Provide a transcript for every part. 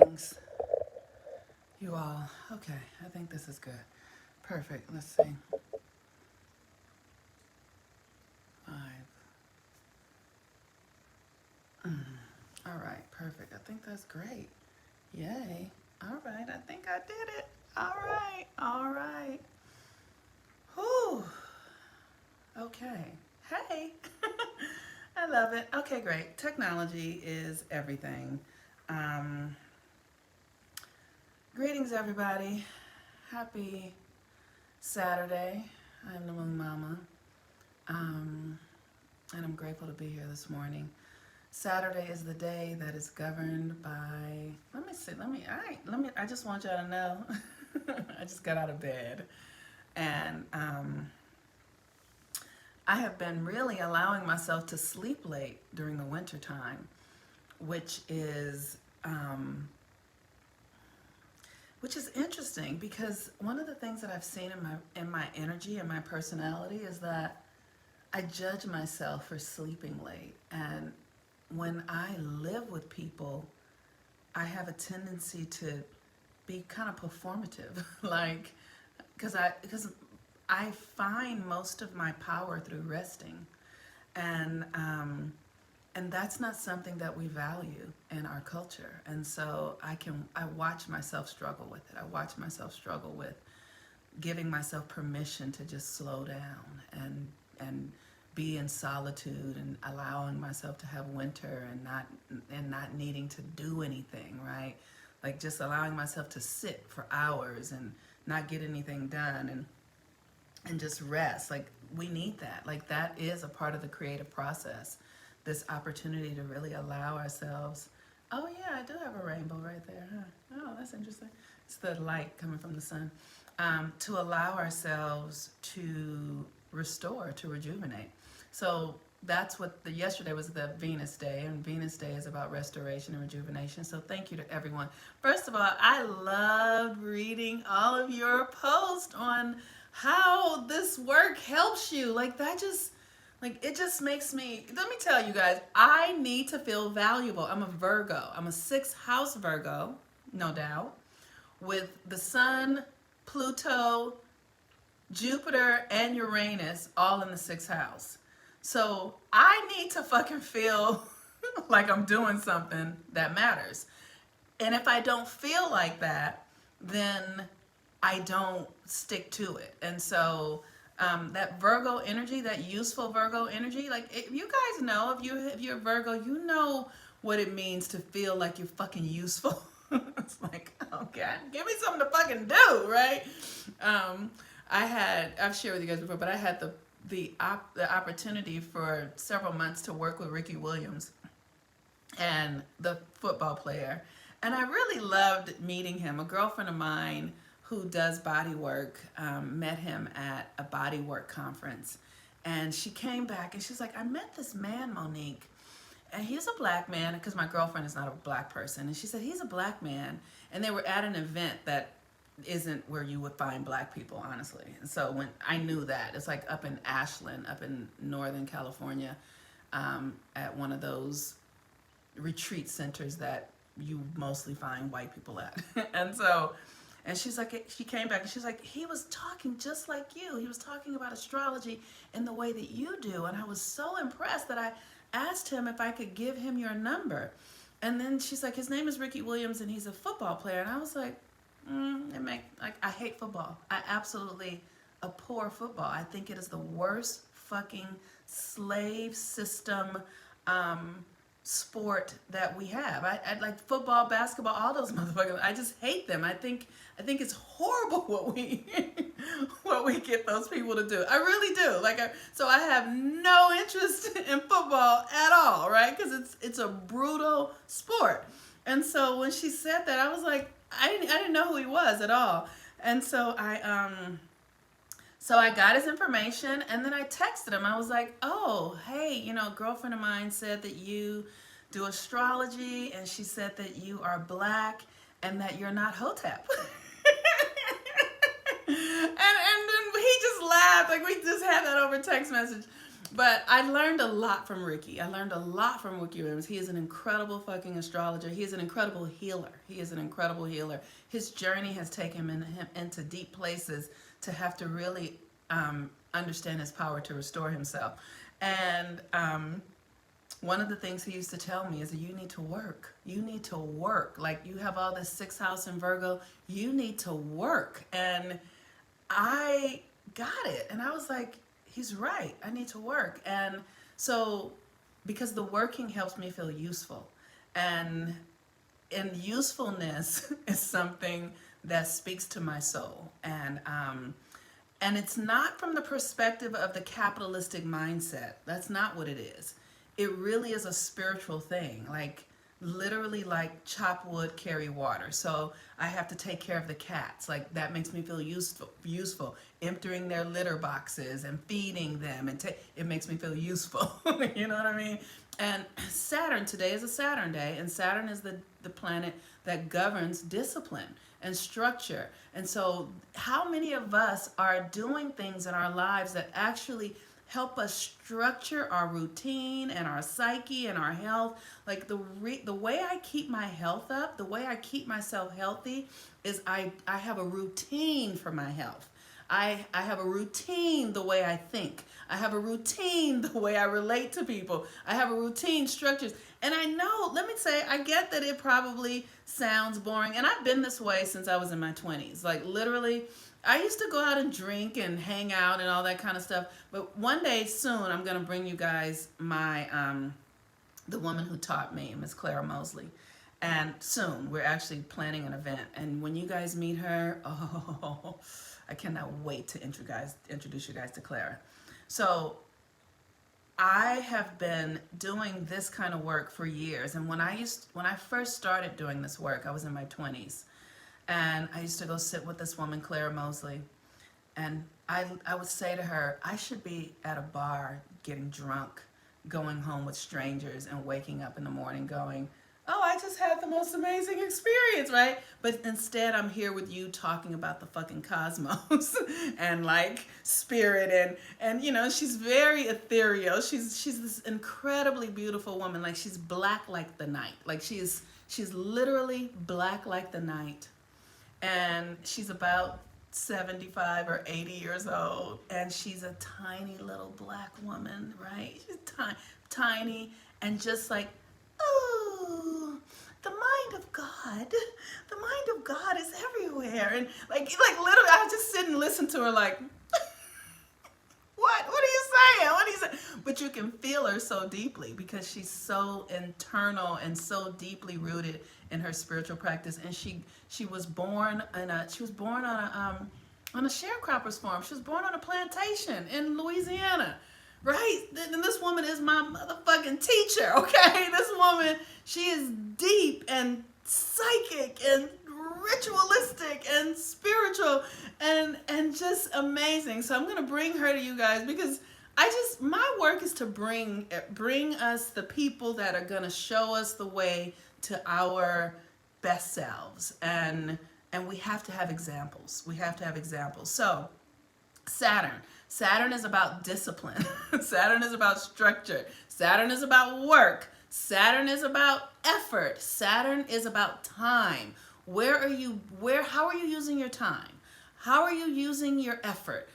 Greetings, you all. Okay, I think this is good. Perfect. Let's see. Five. All right, perfect. I think that's great. Yay. All right, I think I did it. All right, all right. Whew. Okay. Hey. I love it. Okay, great. Technology is everything. Um, Greetings, everybody. Happy Saturday. I'm the Moon Mama. Um, and I'm grateful to be here this morning. Saturday is the day that is governed by. Let me see. I just want y'all to know. I just got out of bed, and I have been really allowing myself to sleep late during the winter time, which is um, which is interesting because one of the things that I've seen in my energy and my personality is that I judge myself for sleeping late. And when I live with people, I have a tendency to be kind of performative, like because I find most of my power through resting, and that's not something that we value in our culture. And so I watch myself struggle with it. I watch myself struggle with giving myself permission to just slow down and be in solitude and allowing myself to have winter and not needing to do anything, right? Like just allowing myself to sit for hours and not get anything done and just rest. Like we need that. Like that is a part of the creative process. This opportunity to really allow ourselves. Oh yeah, I do have a rainbow right there, huh? Oh, that's interesting. It's the light coming from the sun. To allow ourselves to restore, to rejuvenate. So that's what yesterday was the Venus Day, and Venus Day is about restoration and rejuvenation. So thank you to everyone. First of all, I loved reading all of your posts on how this work helps you. Like that just like it just makes me, let me tell you guys, I need to feel valuable. I'm a Virgo. I'm a sixth house Virgo, no doubt, with the sun, Pluto, Jupiter, and Uranus all in the sixth house. So I need to fucking feel like I'm doing something that matters. And if I don't feel like that, then I don't stick to it. And so that Virgo energy, that useful Virgo energy, like if you guys know, if you're Virgo, you know what it means to feel like you're fucking useful. It's like, okay, give me something to fucking do, right? I've shared with you guys before, but I had the opportunity for several months to work with Ricky Williams, and the football player. And I really loved meeting him. A girlfriend of mine who does body work met him at a body work conference. And she came back and she's like, I met this man, Monique. And he's a black man, because my girlfriend is not a black person. And she said, he's a black man. And they were at an event that isn't where you would find black people, honestly. And so when I knew that, it's like up in Ashland, up in Northern California, at one of those retreat centers that you mostly find white people at. And so, and she's like, she came back and she's like, he was talking just like you. He was talking about astrology in the way that you do. And I was so impressed that I asked him if I could give him your number. And then she's like, his name is Ricky Williams and he's a football player. And I was like, I hate football. I absolutely abhor football. I think it is the worst fucking slave system sport that we have. I like football, basketball, all those motherfuckers. I just hate them. I think it's horrible what we what we get those people to do. I really do. So I have no interest in football at all, right? Because it's a brutal sport. And so when she said that, I was like, I didn't know who he was at all. And so I got his information, and then I texted him. I was like, oh, hey, a girlfriend of mine said that you do astrology, and she said that you are black and that you're not Hotep. and then he just laughed. Like, we just had that over text message. But I learned a lot from Ricky. I learned a lot from Ricky Williams. He is an incredible fucking astrologer. He is an incredible healer. He is an incredible healer. His journey has taken him into deep places to have to really understand his power to restore himself. And one of the things he used to tell me is that you need to work. You need to work. Like, you have all this sixth house in Virgo. You need to work. And I got it. And I was like, he's right. I need to work. And so, because the working helps me feel useful. And usefulness is something that speaks to my soul. And it's not from the perspective of the capitalistic mindset. That's not what it is. It really is a spiritual thing. Like, literally, like, chop wood, carry water. So I have to take care of the cats. Like, that makes me feel useful. Emptying their litter boxes and feeding them, and it makes me feel useful. You know what I mean? And Saturn, today is a Saturn day, and Saturn is the planet that governs discipline and structure. And so how many of us are doing things in our lives that actually help us structure our routine and our psyche and our health? Like, the way I keep my health up, the way I keep myself healthy is I have a routine for my health. I have a routine the way I think. I have a routine the way I relate to people. I have a routine, structures. And I know, let me say, I get that it probably sounds boring. And I've been this way since I was in my 20s. Like, literally, I used to go out and drink and hang out and all that kind of stuff. But one day soon, I'm going to bring you guys my, the woman who taught me, Miss Clara Mosley. And soon, we're actually planning an event. And when you guys meet her, oh, I cannot wait to introduce you guys to Clara. So I have been doing this kind of work for years. And when I first started doing this work, I was in my 20s. And I used to go sit with this woman, Clara Mosley. And I would say to her, I should be at a bar getting drunk, going home with strangers, and waking up in the morning going, oh, I just had the most amazing experience, right? But instead, I'm here with you talking about the fucking cosmos and, like, spirit, and you know, she's very ethereal. She's this incredibly beautiful woman. Like, she's black like the night. Like, she's literally black like the night. And she's about 75 or 80 years old, and she's a tiny little black woman, right? She's tiny, and just like, oh, the mind of God is everywhere. And like literally, I would just sit and listen to her like, what are you saying? What are you saying? But you can feel her so deeply because she's so internal and so deeply rooted in her spiritual practice. And she was born on a sharecropper's farm. She was born on a plantation in Louisiana. Right? And this woman is my motherfucking teacher, okay? This woman, she is deep and psychic and ritualistic and spiritual and just amazing. So I'm going to bring her to you guys because my work is to bring us the people that are going to show us the way to our best selves. And we have to have examples. We have to have examples. So Saturn is about discipline. Saturn is about structure. Saturn is about work. Saturn is about effort. Saturn is about time. How are you using your time? How are you using your effort?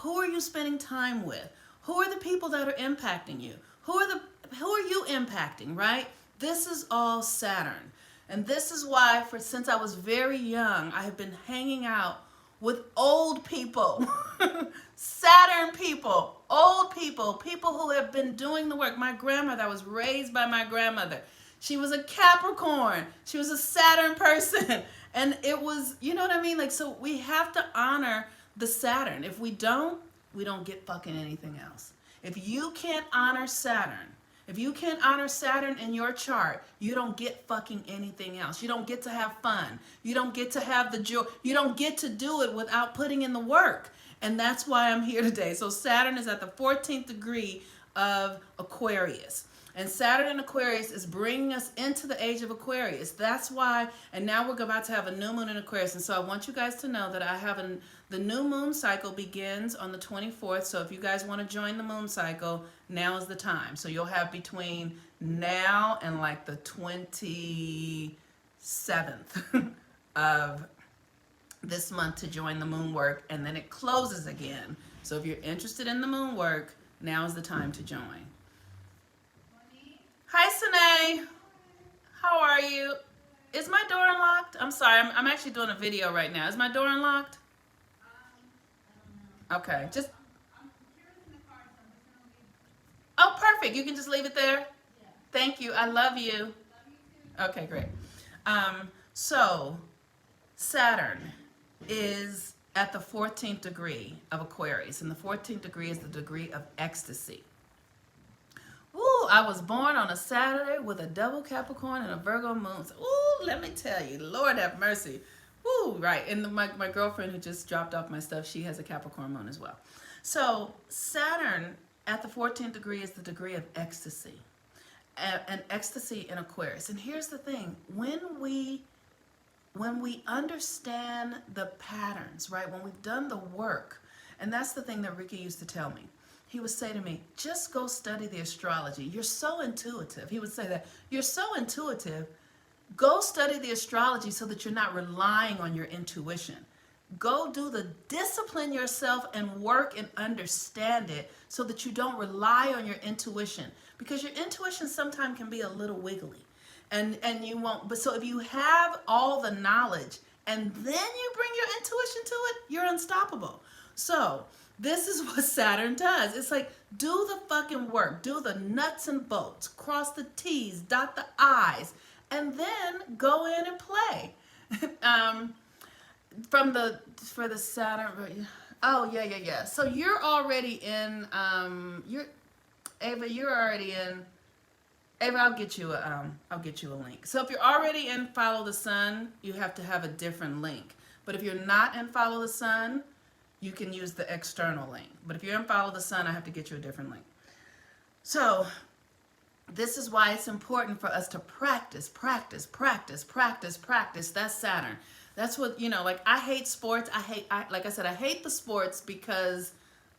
Who are you spending time with? Who are the people that are impacting you? Who are you impacting, right? This is all Saturn. And this is why since I was very young, I have been hanging out with old people, Saturn people, old people who have been doing the work. My grandmother, I was raised by my grandmother. She was a Capricorn. She was a Saturn person. And it was, you know what I mean? Like, so we have to honor the Saturn. If we don't get fucking anything else. If you can't honor Saturn, if you can't honor Saturn in your chart, you don't get fucking anything else. You don't get to have fun. You don't get to have the joy. You don't get to do it without putting in the work. And that's why I'm here today. So Saturn is at the 14th degree of Aquarius. And Saturn in Aquarius is bringing us into the age of Aquarius. That's why, and now we're about to have a new moon in Aquarius. And so I want you guys to know that the new moon cycle begins on the 24th. So if you guys want to join the moon cycle, now is the time. So you'll have between now and like the 27th of this month to join the moon work, and then it closes again. So if you're interested in the moon work, now is the time to join. Hi, Sine. How are you? Is my door unlocked? I'm sorry, I'm actually doing a video right now. Is my door unlocked? Okay, just. Oh, perfect. You can just leave it there? Thank you. I love you. Okay, great. So, Saturn is at the 14th degree of Aquarius, and the 14th degree is the degree of ecstasy. Ooh, I was born on a Saturday with a double Capricorn and a Virgo moon. Ooh, let me tell you, Lord have mercy. Ooh, right. And my girlfriend who just dropped off my stuff, she has a Capricorn moon as well. So Saturn at the 14th degree is the degree of ecstasy. And ecstasy in Aquarius. And here's the thing. When we understand the patterns, right? When we've done the work, and that's the thing that Ricky used to tell me. He would say to me, just go study the astrology. You're so intuitive. He would say that. You're so intuitive. Go study the astrology so that you're not relying on your intuition. Go discipline yourself and work and understand it so that you don't rely on your intuition. Because your intuition sometimes can be a little wiggly. And you won't. But so if you have all the knowledge and then you bring your intuition to it, you're unstoppable. So this is what Saturn does. It's like, do the fucking work. Do the nuts and bolts. Cross the T's, dot the I's, and then go in and play. For the Saturn. Oh, yeah. So you're already in, Ava, you're already in. Ava, I'll get you a link. So if you're already in Follow the Sun, you have to have a different link. But if you're not in Follow the Sun, you can use the external link. But if you're in Follow the Sun, I have to get you a different link. So this is why it's important for us to practice. That's Saturn. That's what, like I hate sports. Like I said, I hate the sports because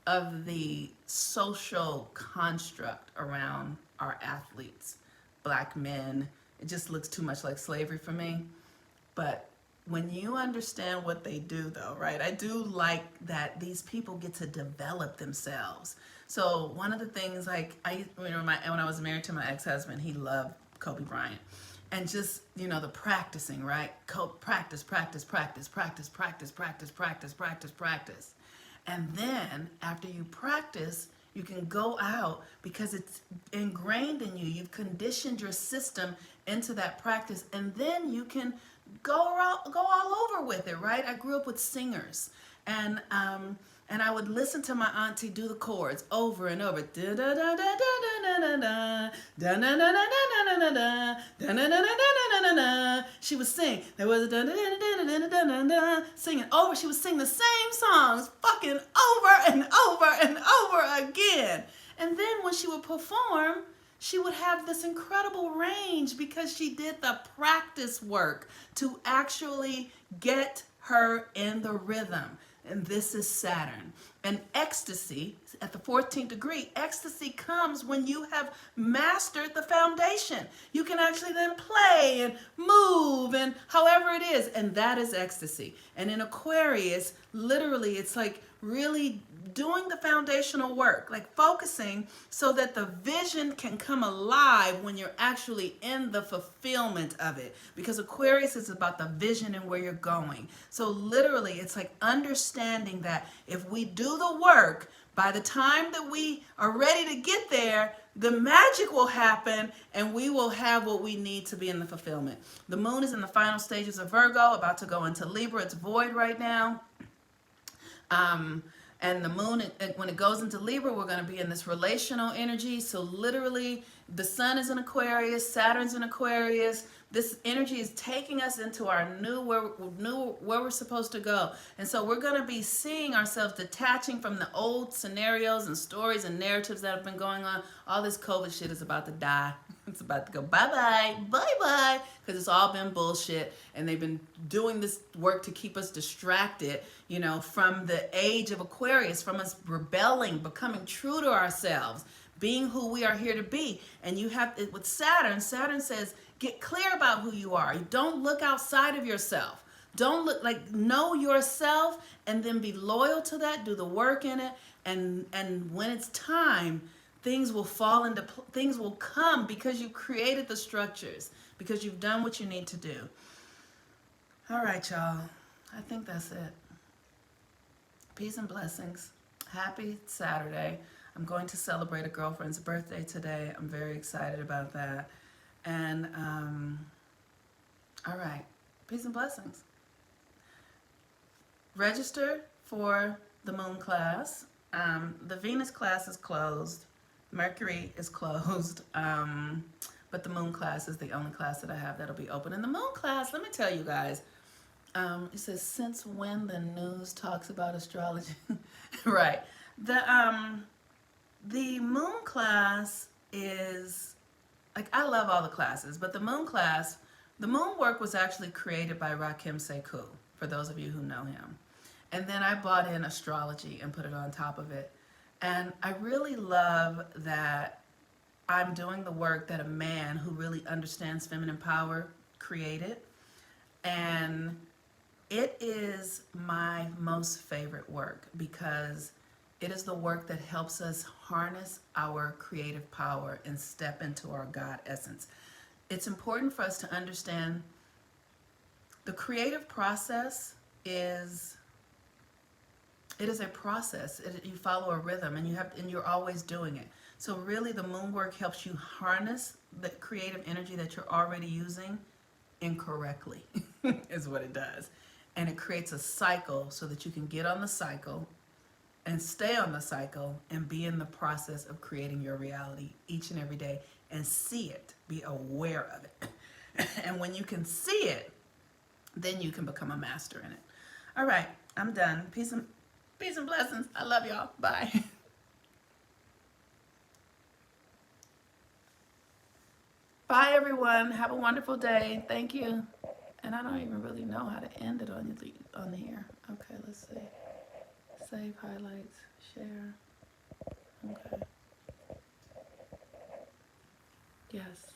of the social construct around our athletes, black men. It just looks too much like slavery for me. But when you understand what they do, though, right? I do like that these people get to develop themselves. So one of the things, like when I was married to my ex-husband, he loved Kobe Bryant, and just the practicing, right? Practice, and then after you practice, you can go out because it's ingrained in you. You've conditioned your system into that practice, and then you can go all over with it, right? I grew up with singers, and I would listen to my auntie do the chords over and over. She would sing. There was a singing over. She would sing the same songs fucking over and over and over again. And then when she would perform, she would have this incredible range because she did the practice work to actually get her in the rhythm. And this is Saturn. And ecstasy, at the 14th degree, ecstasy comes when you have mastered the foundation. You can actually then play and move and however it is. And that is ecstasy. And in Aquarius, literally, it's like really doing the foundational work, like focusing so that the vision can come alive when you're actually in the fulfillment of it. Because Aquarius is about the vision and where you're going. So literally, it's like understanding that if we do the work, by the time that we are ready to get there, the magic will happen and we will have what we need to be in the fulfillment. The moon is in the final stages of Virgo, about to go into Libra. It's void right now. And the moon, when it goes into Libra, we're going to be in this relational energy. So literally, The sun is in Aquarius, Saturn's in Aquarius. This energy is taking us into our new where we're supposed to go. And so we're going to be seeing ourselves detaching from the old scenarios and stories and narratives that have been going on. All this COVID shit is about to die. It's about to go bye-bye, bye-bye, because it's all been bullshit, and they've been doing this work to keep us distracted, you know, from the age of Aquarius, from us rebelling, becoming true to ourselves, being who we are here to be. And you have, with Saturn says, get clear about who you are. Don't look outside of yourself. Don't look, like, know yourself, and then be loyal to that, do the work in it, and when it's time, things will fall into, things will come because you created the structures, because you've done what you need to do. All right, y'all. I think that's it. Peace and blessings. Happy Saturday. I'm going to celebrate a girlfriend's birthday today. I'm very excited about that. And, all right. Peace and blessings. Register for the moon class. The Venus class is closed. Mercury is closed, but the moon class is the only class that I have that'll be open. In the moon class, let me tell you guys, it says, since when the news talks about astrology? Right. The moon class is, like, I love all the classes, but the moon class, the moon work was actually created by Rakim Sekou, for those of you who know him. And then I bought in astrology and put it on top of it. And I really love that I'm doing the work that a man who really understands feminine power created. And it is my most favorite work because it is the work that helps us harness our creative power and step into our God essence. It's important for us to understand the creative process is, it is a process. You follow a rhythm, and you're always doing it. So really, the moon work helps you harness the creative energy that you're already using incorrectly, is what it does. And it creates a cycle so that you can get on the cycle and stay on the cycle and be in the process of creating your reality each and every day and see it, be aware of it. And when you can see it, then you can become a master in it. All right, I'm done. Peace and blessings. I love y'all. Bye. Bye, everyone. Have a wonderful day. Thank you. And I don't even really know how to end it on here. Okay, let's see. Save highlights. Share. Okay. Yes.